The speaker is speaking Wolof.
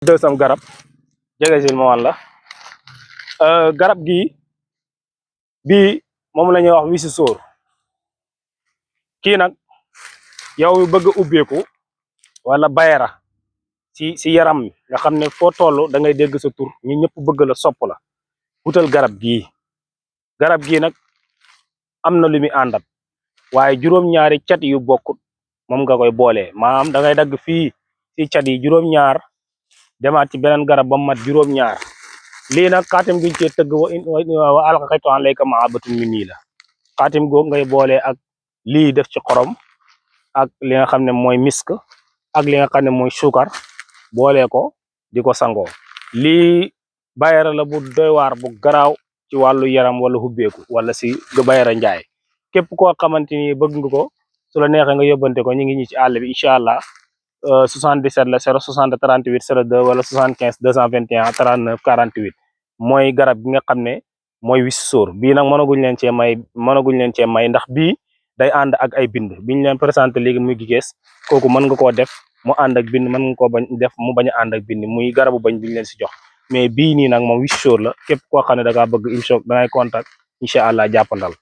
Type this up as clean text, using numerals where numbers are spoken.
deuxième garab jege sil ma wan la garab gi bii moom la ñuy wax wisi sóor kii nag yow mi bëgg a ubbeeku wala bayra si yaram mi nga xam ne foo toll da ngay dégg sa tur ñu ñëpp bëgg la sopp la wutal garab gii nag am na lu muy àndat waaye juróom-ñaari cat yu bokkut moom nga koy boolee maanaam da ngay dagg fii si cat yi juróom-ñaar demaat ci beneen garab ba mat juróom-ñaar lii nag xaatim giñ cee tëgg wa alxaqaytu alayka mahabbatun minni la xaatim googu ngay boolee ak lii def ci xorom ak li nga xam ne mooy misk ak li nga xam ne mooy suukar boolee ko di ko sangoo lii bayra la bu doy waar bu garaaw ci wàllu yaram wala hubbeeku wala si bayra njaay képp koo xamante ni bëgg nga ko su la neexee nga yóbbante ko ñu ngi ñi ci àll bi incha allah 77 la 060 38 02 wala 75 221 39 48 mooy garab gi nga xam ne mooy wis sóor bii nag mënaguñ leen cee may ndax bii day ànd ak ay bind biñ leen présenté léegi muy gigees kooku mën nga koo def mu ànd ak bind mën nga koo bañ def mu bañ a ànd ak bind muy garabu bañ biñ leen si jox mais bii nii nag moom wis sóor la képp koo xam ne da ngaa bëgg émission da ngay contact incha allah jàppandal